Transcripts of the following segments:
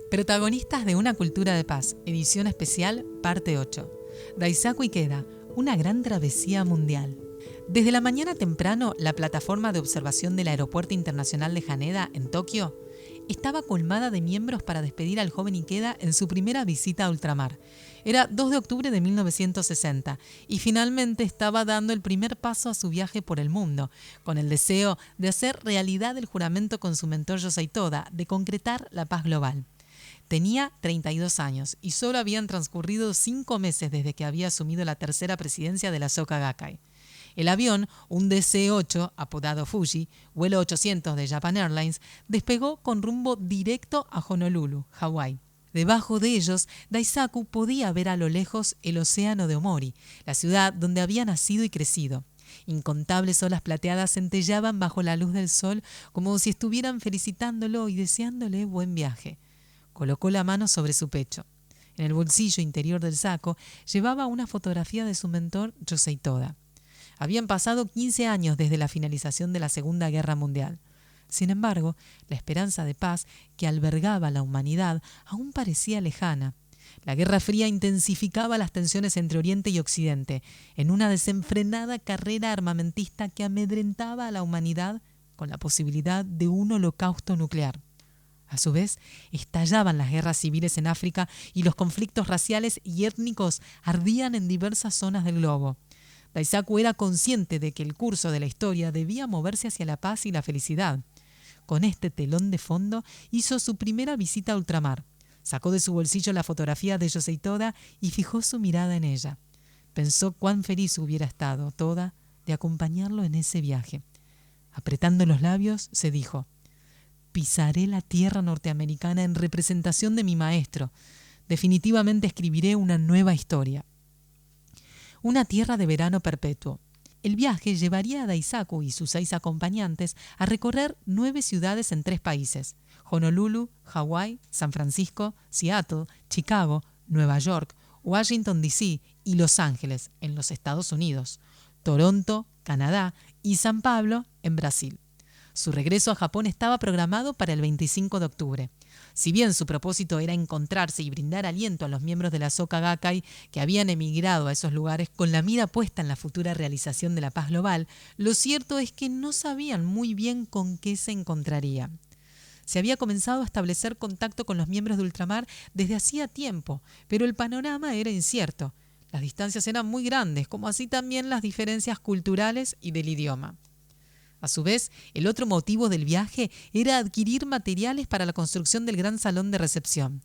Protagonistas de una cultura de paz, edición especial, parte 8. Daisaku Ikeda, una gran travesía mundial. Desde la mañana temprano, la plataforma de observación del Aeropuerto Internacional de Haneda, en Tokio, estaba colmada de miembros para despedir al joven Ikeda en su primera visita a ultramar. Era 2 de octubre de 1960 y finalmente estaba dando el primer paso a su viaje por el mundo, con el deseo de hacer realidad el juramento con su mentor Yosei Toda de concretar la paz global. Tenía 32 años y solo habían transcurrido 5 meses desde que había asumido la tercera presidencia de la Soka Gakkai. El avión, un DC-8, apodado Fuji, vuelo 800 de Japan Airlines, despegó con rumbo directo a Honolulu, Hawái. Debajo de ellos, Daisaku podía ver a lo lejos el océano de Omori, la ciudad donde había nacido y crecido. Incontables olas plateadas centellaban bajo la luz del sol como si estuvieran felicitándolo y deseándole buen viaje. Colocó la mano sobre su pecho. En el bolsillo interior del saco llevaba una fotografía de su mentor, Yosei Toda. Habían pasado 15 años desde la finalización de la Segunda Guerra Mundial. Sin embargo, la esperanza de paz que albergaba la humanidad aún parecía lejana. La Guerra Fría intensificaba las tensiones entre Oriente y Occidente, en una desenfrenada carrera armamentista que amedrentaba a la humanidad con la posibilidad de un holocausto nuclear. A su vez, estallaban las guerras civiles en África y los conflictos raciales y étnicos ardían en diversas zonas del globo. Daisaku era consciente de que el curso de la historia debía moverse hacia la paz y la felicidad. Con este telón de fondo hizo su primera visita a ultramar. Sacó de su bolsillo la fotografía de Yosei Toda y fijó su mirada en ella. Pensó cuán feliz hubiera estado Toda de acompañarlo en ese viaje. Apretando los labios, se dijo: «Pisaré la tierra norteamericana en representación de mi maestro. Definitivamente escribiré una nueva historia». Una tierra de verano perpetuo. El viaje llevaría a Daisaku y sus 6 acompañantes a recorrer 9 ciudades en 3 países: Honolulu, Hawái, San Francisco, Seattle, Chicago, Nueva York, Washington D.C. y Los Ángeles, en los Estados Unidos, Toronto, Canadá y San Pablo, en Brasil. Su regreso a Japón estaba programado para el 25 de octubre. Si bien su propósito era encontrarse y brindar aliento a los miembros de la Soka Gakkai que habían emigrado a esos lugares con la mira puesta en la futura realización de la paz global, lo cierto es que no sabían muy bien con qué se encontrarían. Se había comenzado a establecer contacto con los miembros de ultramar desde hacía tiempo, pero el panorama era incierto. Las distancias eran muy grandes, como así también las diferencias culturales y del idioma. A su vez, el otro motivo del viaje era adquirir materiales para la construcción del gran salón de recepción.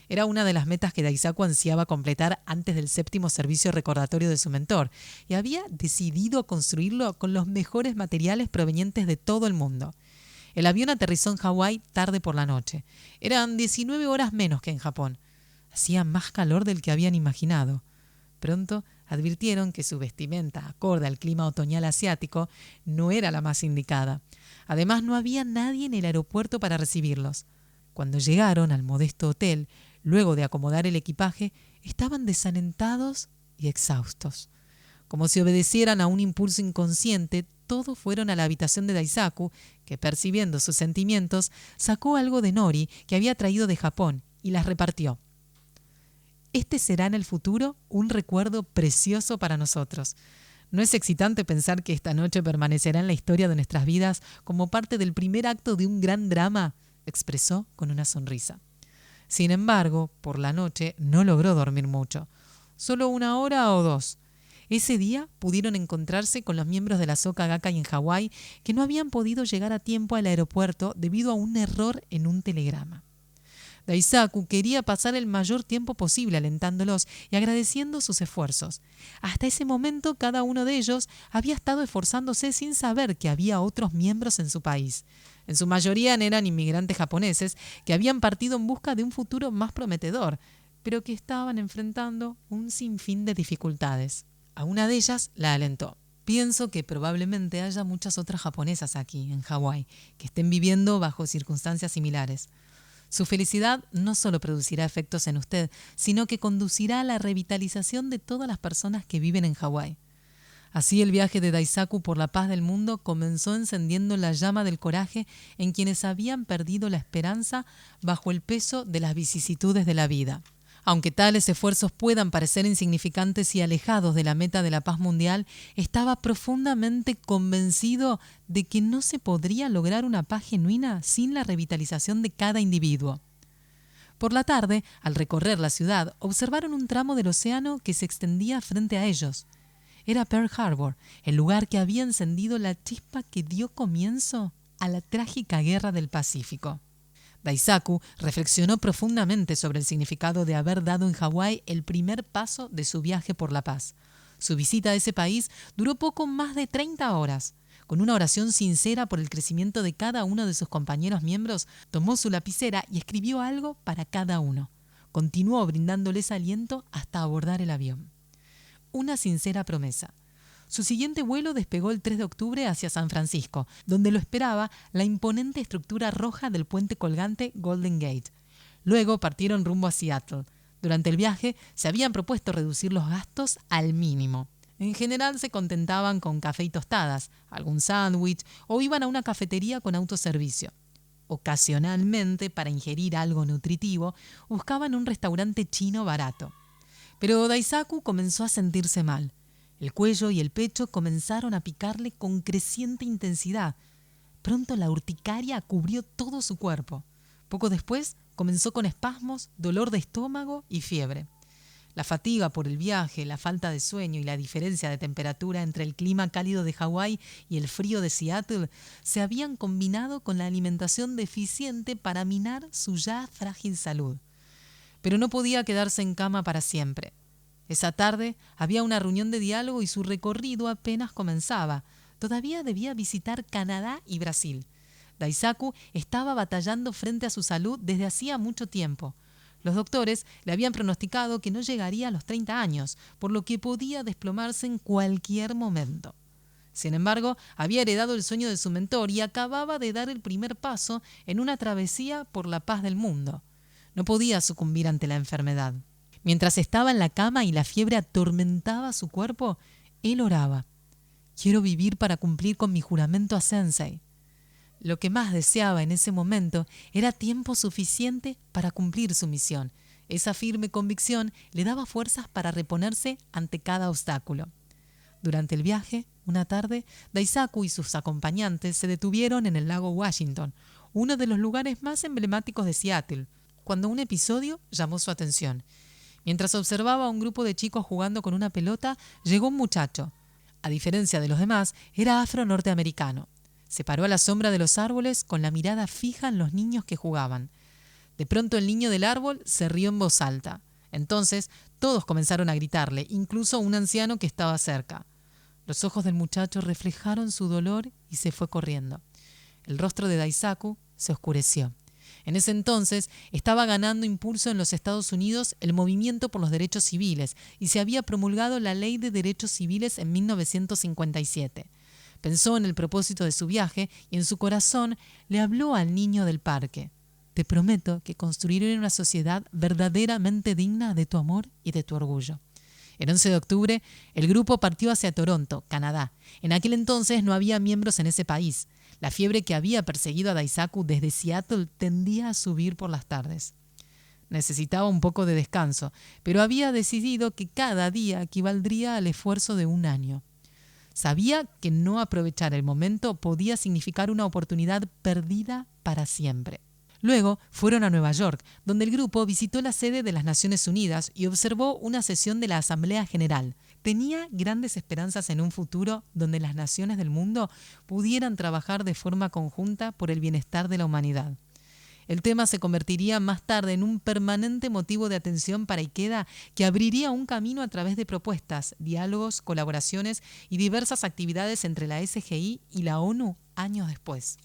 Era una de las metas que Daisaku ansiaba completar antes del 7º servicio recordatorio de su mentor, y había decidido construirlo con los mejores materiales provenientes de todo el mundo. El avión aterrizó en Hawái tarde por la noche. Eran 19 horas menos que en Japón. Hacía más calor del que habían imaginado. Pronto advirtieron que su vestimenta, acorde al clima otoñal asiático, no era la más indicada. Además, no había nadie en el aeropuerto para recibirlos. Cuando llegaron al modesto hotel, luego de acomodar el equipaje, estaban desalentados y exhaustos. Como si obedecieran a un impulso inconsciente, todos fueron a la habitación de Daisaku, que, percibiendo sus sentimientos, sacó algo de nori que había traído de Japón y las repartió. Este será en el futuro un recuerdo precioso para nosotros. ¿No es excitante pensar que esta noche permanecerá en la historia de nuestras vidas como parte del primer acto de un gran drama?», expresó con una sonrisa. Sin embargo, por la noche no logró dormir mucho. Solo 1 hora o 2. Ese día pudieron encontrarse con los miembros de la Soka Gakkai en Hawái que no habían podido llegar a tiempo al aeropuerto debido a un error en un telegrama. Daisaku quería pasar el mayor tiempo posible alentándolos y agradeciendo sus esfuerzos. Hasta ese momento, cada uno de ellos había estado esforzándose sin saber que había otros miembros en su país. En su mayoría eran inmigrantes japoneses que habían partido en busca de un futuro más prometedor, pero que estaban enfrentando un sinfín de dificultades. A una de ellas la alentó. «Pienso que probablemente haya muchas otras japonesas aquí, en Hawái, que estén viviendo bajo circunstancias similares. Su felicidad no solo producirá efectos en usted, sino que conducirá a la revitalización de todas las personas que viven en Hawái. Así el viaje de Daisaku por la paz del mundo comenzó encendiendo la llama del coraje en quienes habían perdido la esperanza bajo el peso de las vicisitudes de la vida. Aunque tales esfuerzos puedan parecer insignificantes y alejados de la meta de la paz mundial, estaba profundamente convencido de que no se podría lograr una paz genuina sin la revitalización de cada individuo. Por la tarde, al recorrer la ciudad, observaron un tramo del océano que se extendía frente a ellos. Era Pearl Harbor, el lugar que había encendido la chispa que dio comienzo a la trágica guerra del Pacífico. Daisaku reflexionó profundamente sobre el significado de haber dado en Hawái el primer paso de su viaje por la paz. Su visita a ese país duró poco más de 30 horas. Con una oración sincera por el crecimiento de cada uno de sus compañeros miembros, tomó su lapicera y escribió algo para cada uno. Continuó brindándoles aliento hasta abordar el avión. Una sincera promesa. Su siguiente vuelo despegó el 3 de octubre hacia San Francisco, donde lo esperaba la imponente estructura roja del puente colgante Golden Gate. Luego partieron rumbo a Seattle. Durante el viaje se habían propuesto reducir los gastos al mínimo. En general se contentaban con café y tostadas, algún sándwich o iban a una cafetería con autoservicio. Ocasionalmente, para ingerir algo nutritivo, buscaban un restaurante chino barato. Pero Daisaku comenzó a sentirse mal. El cuello y el pecho comenzaron a picarle con creciente intensidad. Pronto la urticaria cubrió todo su cuerpo. Poco después comenzó con espasmos, dolor de estómago y fiebre. La fatiga por el viaje, la falta de sueño y la diferencia de temperatura entre el clima cálido de Hawái y el frío de Seattle se habían combinado con la alimentación deficiente para minar su ya frágil salud. Pero no podía quedarse en cama para siempre. Esa tarde había una reunión de diálogo y su recorrido apenas comenzaba. Todavía debía visitar Canadá y Brasil. Daisaku estaba batallando frente a su salud desde hacía mucho tiempo. Los doctores le habían pronosticado que no llegaría a los 30 años, por lo que podía desplomarse en cualquier momento. Sin embargo, había heredado el sueño de su mentor y acababa de dar el primer paso en una travesía por la paz del mundo. No podía sucumbir ante la enfermedad. Mientras estaba en la cama y la fiebre atormentaba su cuerpo, él oraba. Quiero vivir para cumplir con mi juramento a Sensei. Lo que más deseaba en ese momento era tiempo suficiente para cumplir su misión. Esa firme convicción le daba fuerzas para reponerse ante cada obstáculo. Durante el viaje, una tarde, Daisaku y sus acompañantes se detuvieron en el lago Washington, uno de los lugares más emblemáticos de Seattle, cuando un episodio llamó su atención. Mientras observaba a un grupo de chicos jugando con una pelota, llegó un muchacho. A diferencia de los demás, era afro-norteamericano. Se paró a la sombra de los árboles con la mirada fija en los niños que jugaban. De pronto el niño del árbol se rió en voz alta. Entonces todos comenzaron a gritarle, incluso un anciano que estaba cerca. Los ojos del muchacho reflejaron su dolor y se fue corriendo. El rostro de Daisaku se oscureció. En ese entonces estaba ganando impulso en los Estados Unidos el movimiento por los derechos civiles y se había promulgado la Ley de Derechos Civiles en 1957. Pensó en el propósito de su viaje y en su corazón le habló al niño del parque. Te prometo que construiré una sociedad verdaderamente digna de tu amor y de tu orgullo. El 11 de octubre, el grupo partió hacia Toronto, Canadá. En aquel entonces no había miembros en ese país. La fiebre que había perseguido a Daisaku desde Seattle tendía a subir por las tardes. Necesitaba un poco de descanso, pero había decidido que cada día equivaldría al esfuerzo de un año. Sabía que no aprovechar el momento podía significar una oportunidad perdida para siempre. Luego fueron a Nueva York, donde el grupo visitó la sede de las Naciones Unidas y observó una sesión de la Asamblea General. Tenía grandes esperanzas en un futuro donde las naciones del mundo pudieran trabajar de forma conjunta por el bienestar de la humanidad. El tema se convertiría más tarde en un permanente motivo de atención para Ikeda, que abriría un camino a través de propuestas, diálogos, colaboraciones y diversas actividades entre la SGI y la ONU años después.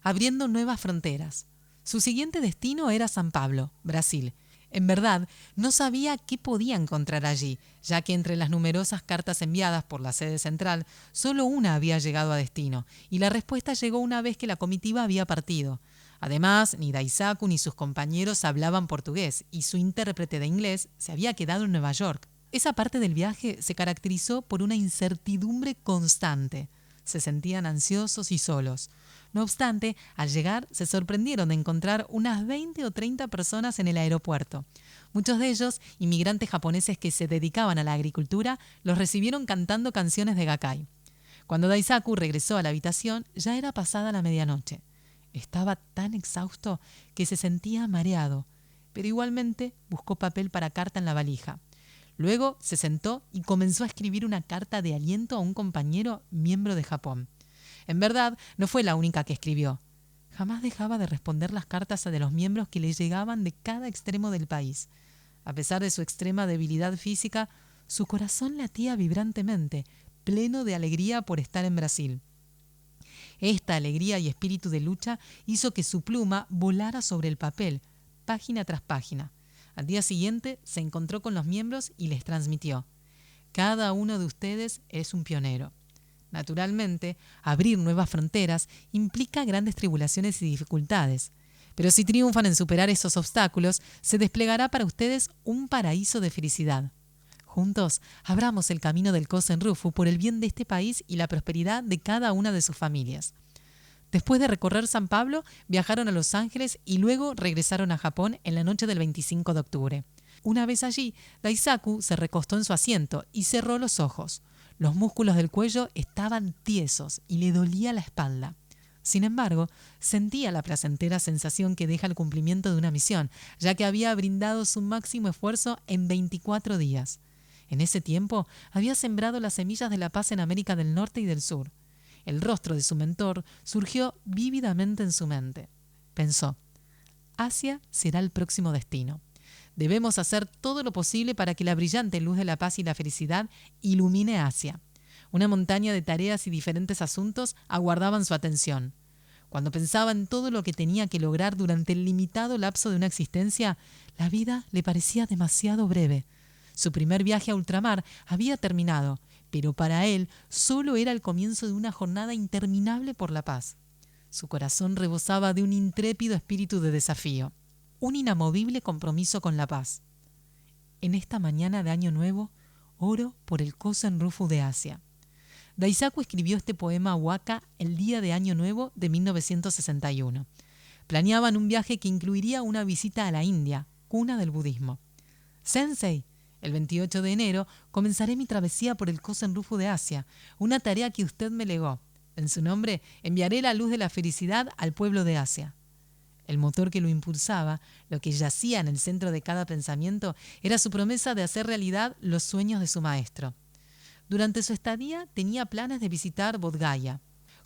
Abriendo nuevas fronteras. Su siguiente destino era San Pablo, Brasil. En verdad, no sabía qué podía encontrar allí, ya que entre las numerosas cartas enviadas por la sede central, solo una había llegado a destino, y la respuesta llegó una vez que la comitiva había partido. Además, ni Daisaku ni sus compañeros hablaban portugués, y su intérprete de inglés se había quedado en Nueva York. Esa parte del viaje se caracterizó por una incertidumbre constante. Se sentían ansiosos y solos. No obstante, al llegar se sorprendieron de encontrar unas 20 o 30 personas en el aeropuerto. Muchos de ellos, inmigrantes japoneses que se dedicaban a la agricultura, los recibieron cantando canciones de Gakkai. Cuando Daisaku regresó a la habitación, ya era pasada la medianoche. Estaba tan exhausto que se sentía mareado, pero igualmente buscó papel para carta en la valija. Luego se sentó y comenzó a escribir una carta de aliento a un compañero miembro de Japón. En verdad, no fue la única que escribió. Jamás dejaba de responder las cartas de los miembros que le llegaban de cada extremo del país. A pesar de su extrema debilidad física, su corazón latía vibrantemente, pleno de alegría por estar en Brasil. Esta alegría y espíritu de lucha hizo que su pluma volara sobre el papel, página tras página. Al día siguiente se encontró con los miembros y les transmitió: cada uno de ustedes es un pionero. Naturalmente, abrir nuevas fronteras implica grandes tribulaciones y dificultades. Pero si triunfan en superar esos obstáculos, se desplegará para ustedes un paraíso de felicidad. Juntos, abramos el camino del Kosen-rufu por el bien de este país y la prosperidad de cada una de sus familias. Después de recorrer San Pablo, viajaron a Los Ángeles y luego regresaron a Japón en la noche del 25 de octubre. Una vez allí, Daisaku se recostó en su asiento y cerró los ojos. Los músculos del cuello estaban tiesos y le dolía la espalda. Sin embargo, sentía la placentera sensación que deja el cumplimiento de una misión, ya que había brindado su máximo esfuerzo en 24 días. En ese tiempo, había sembrado las semillas de la paz en América del Norte y del Sur. El rostro de su mentor surgió vívidamente en su mente. Pensó: Asia será el próximo destino. Debemos hacer todo lo posible para que la brillante luz de la paz y la felicidad ilumine Asia. Una montaña de tareas y diferentes asuntos aguardaban su atención. Cuando pensaba en todo lo que tenía que lograr durante el limitado lapso de una existencia, la vida le parecía demasiado breve. Su primer viaje a ultramar había terminado, pero para él solo era el comienzo de una jornada interminable por la paz. Su corazón rebosaba de un intrépido espíritu de desafío, un inamovible compromiso con la paz. En esta mañana de Año Nuevo, oro por el Kosen-rufu de Asia. Daisaku escribió este poema a Waka el día de Año Nuevo de 1961. Planeaban un viaje que incluiría una visita a la India, cuna del budismo. Sensei, el 28 de enero comenzaré mi travesía por el Kosen-rufu de Asia, una tarea que usted me legó. En su nombre enviaré la luz de la felicidad al pueblo de Asia. El motor que lo impulsaba, lo que yacía en el centro de cada pensamiento, era su promesa de hacer realidad los sueños de su maestro. Durante su estadía tenía planes de visitar Bodh Gaya,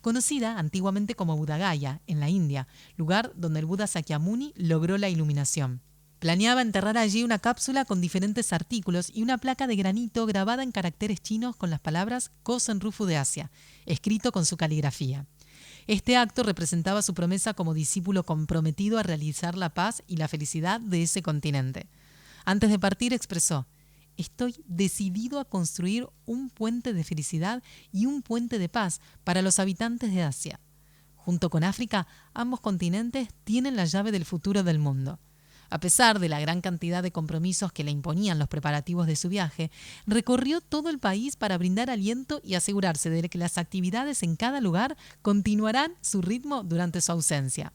conocida antiguamente como Buddha Gaya, en la India, lugar donde el Buda Sakyamuni logró la iluminación. Planeaba enterrar allí una cápsula con diferentes artículos y una placa de granito grabada en caracteres chinos con las palabras Kosen-rufu de Asia, escrito con su caligrafía. Este acto representaba su promesa como discípulo comprometido a realizar la paz y la felicidad de ese continente. Antes de partir expresó: estoy decidido a construir un puente de felicidad y un puente de paz para los habitantes de Asia. Junto con África, ambos continentes tienen la llave del futuro del mundo. A pesar de la gran cantidad de compromisos que le imponían los preparativos de su viaje, recorrió todo el país para brindar aliento y asegurarse de que las actividades en cada lugar continuarán su ritmo durante su ausencia.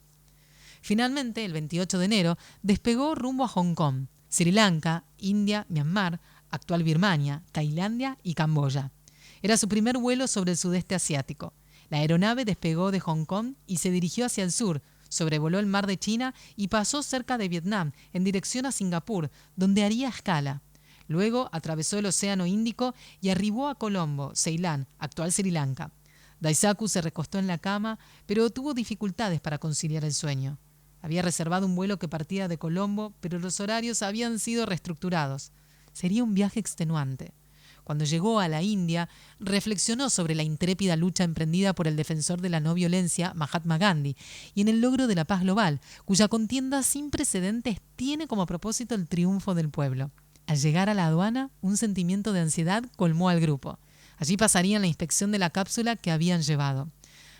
Finalmente, el 28 de enero, despegó rumbo a Hong Kong, Sri Lanka, India, Myanmar, actual Birmania, Tailandia y Camboya. Era su primer vuelo sobre el sudeste asiático. La aeronave despegó de Hong Kong y se dirigió hacia el sur, sobrevoló el mar de China y pasó cerca de Vietnam en dirección a Singapur, donde haría escala. Luego atravesó el Océano Índico y arribó a Colombo, Ceilán, actual Sri Lanka. Daisaku se recostó en la cama, pero tuvo dificultades para conciliar el sueño. Había reservado un vuelo que partía de Colombo, pero los horarios habían sido reestructurados. Sería un viaje extenuante. Cuando llegó a la India, reflexionó sobre la intrépida lucha emprendida por el defensor de la no violencia, Mahatma Gandhi, y en el logro de la paz global, cuya contienda sin precedentes tiene como propósito el triunfo del pueblo. Al llegar a la aduana, un sentimiento de ansiedad colmó al grupo. Allí pasarían la inspección de la cápsula que habían llevado.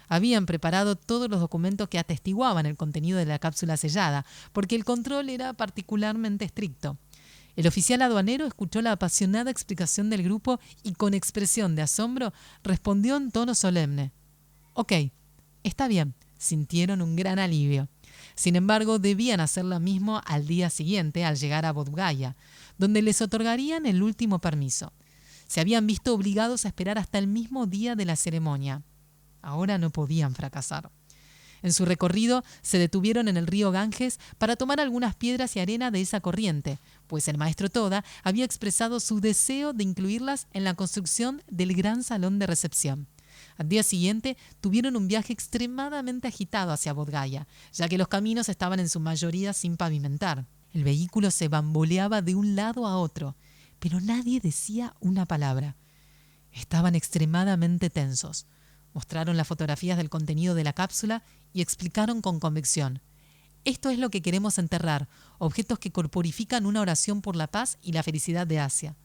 Habían preparado todos los documentos que atestiguaban el contenido de la cápsula sellada, porque el control era particularmente estricto. El oficial aduanero escuchó la apasionada explicación del grupo y con expresión de asombro respondió en tono solemne. «Ok, está bien», sintieron un gran alivio. Sin embargo, debían hacer lo mismo al día siguiente al llegar a Bodh Gaya, donde les otorgarían el último permiso. Se habían visto obligados a esperar hasta el mismo día de la ceremonia. Ahora no podían fracasar. En su recorrido se detuvieron en el río Ganges para tomar algunas piedras y arena de esa corriente, pues el maestro Toda había expresado su deseo de incluirlas en la construcción del gran salón de recepción. Al día siguiente tuvieron un viaje extremadamente agitado hacia Bodh Gaya, ya que los caminos estaban en su mayoría sin pavimentar. El vehículo se bamboleaba de un lado a otro, pero nadie decía una palabra. Estaban extremadamente tensos. Mostraron las fotografías del contenido de la cápsula y explicaron con convicción. Esto es lo que queremos enterrar, objetos que corporifican una oración por la paz y la felicidad de Asia.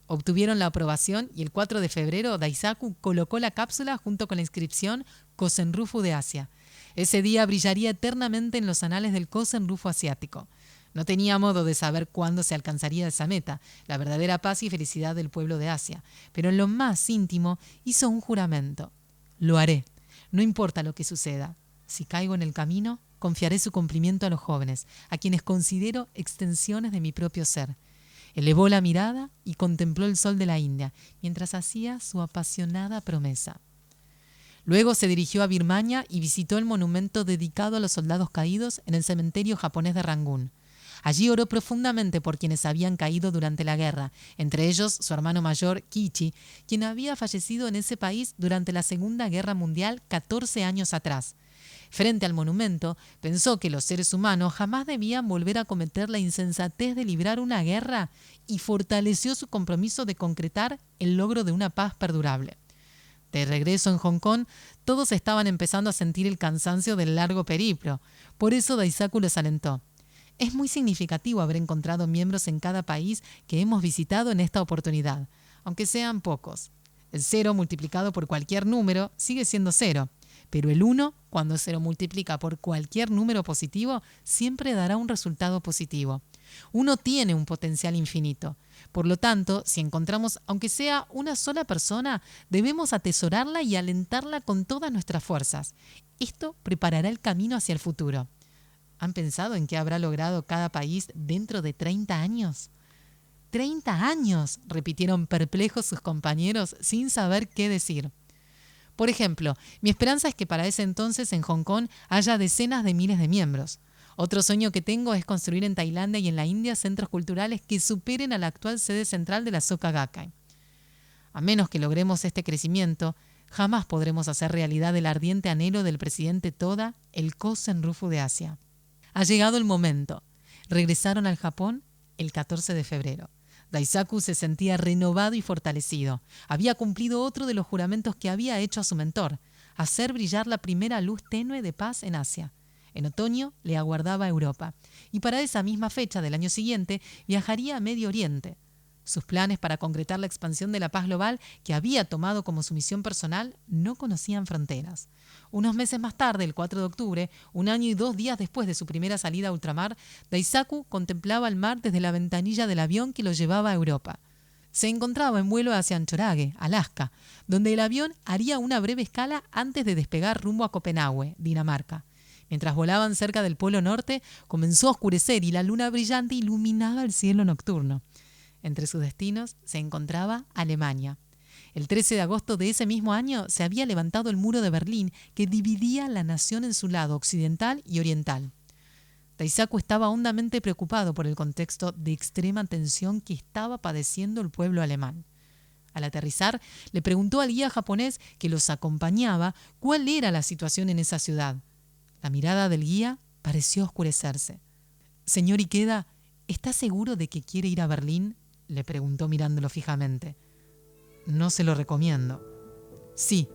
Obtuvieron la aprobación y el 4 de febrero Daisaku colocó la cápsula junto con la inscripción Kosen Rufu de Asia. Ese día brillaría eternamente en los anales del Kosen Rufu asiático. No tenía modo de saber cuándo se alcanzaría esa meta, la verdadera paz y felicidad del pueblo de Asia, pero en lo más íntimo hizo un juramento. Lo haré, no importa lo que suceda. Si caigo en el camino, confiaré su cumplimiento a los jóvenes, a quienes considero extensiones de mi propio ser. Elevó la mirada y contempló el sol de la India, mientras hacía su apasionada promesa. Luego se dirigió a Birmania y visitó el monumento dedicado a los soldados caídos en el cementerio japonés de Rangún. Allí oró profundamente por quienes habían caído durante la guerra, entre ellos su hermano mayor, Kichi, quien había fallecido en ese país durante la Segunda Guerra Mundial 14 años atrás. Frente al monumento, pensó que los seres humanos jamás debían volver a cometer la insensatez de librar una guerra y fortaleció su compromiso de concretar el logro de una paz perdurable. De regreso en Hong Kong, todos estaban empezando a sentir el cansancio del largo periplo. Por eso Daisaku los alentó. Es muy significativo haber encontrado miembros en cada país que hemos visitado en esta oportunidad, aunque sean pocos. El 0 multiplicado por cualquier número sigue siendo 0, pero el 1, cuando se lo multiplica por cualquier número positivo, siempre dará un resultado positivo. Uno tiene un potencial infinito. Por lo tanto, si encontramos, aunque sea una sola persona, debemos atesorarla y alentarla con todas nuestras fuerzas. Esto preparará el camino hacia el futuro. ¿Han pensado en qué habrá logrado cada país dentro de 30 años? ¡30 años!, repitieron perplejos sus compañeros sin saber qué decir. Por ejemplo, mi esperanza es que para ese entonces en Hong Kong haya decenas de miles de miembros. Otro sueño que tengo es construir en Tailandia y en la India centros culturales que superen a la actual sede central de la Soka Gakkai. A menos que logremos este crecimiento, jamás podremos hacer realidad el ardiente anhelo del presidente Toda, el Kosen Rufu de Asia. Ha llegado el momento. Regresaron al Japón el 14 de febrero. Daisaku se sentía renovado y fortalecido. Había cumplido otro de los juramentos que había hecho a su mentor, hacer brillar la primera luz tenue de paz en Asia. En otoño le aguardaba Europa, y para esa misma fecha del año siguiente viajaría a Medio Oriente. Sus planes para concretar la expansión de la paz global que había tomado como su misión personal no conocían fronteras. Unos meses más tarde, el 4 de octubre, 1 año y 2 días después de su primera salida a ultramar, Daisaku contemplaba el mar desde la ventanilla del avión que lo llevaba a Europa. Se encontraba en vuelo hacia Anchorage, Alaska, donde el avión haría una breve escala antes de despegar rumbo a Copenhague, Dinamarca. Mientras volaban cerca del Polo Norte, comenzó a oscurecer y la luna brillante iluminaba el cielo nocturno. Entre sus destinos se encontraba Alemania. El 13 de agosto de ese mismo año se había levantado el muro de Berlín que dividía la nación en su lado occidental y oriental. Daisaku estaba hondamente preocupado por el contexto de extrema tensión que estaba padeciendo el pueblo alemán. Al aterrizar, le preguntó al guía japonés que los acompañaba cuál era la situación en esa ciudad. La mirada del guía pareció oscurecerse. «Señor Ikeda, ¿está seguro de que quiere ir a Berlín?», le preguntó mirándolo fijamente. «No se lo recomiendo». «Sí,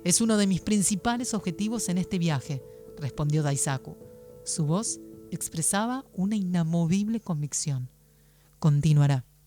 es uno de mis principales objetivos en este viaje», respondió Daisaku. Su voz expresaba una inamovible convicción. Continuará.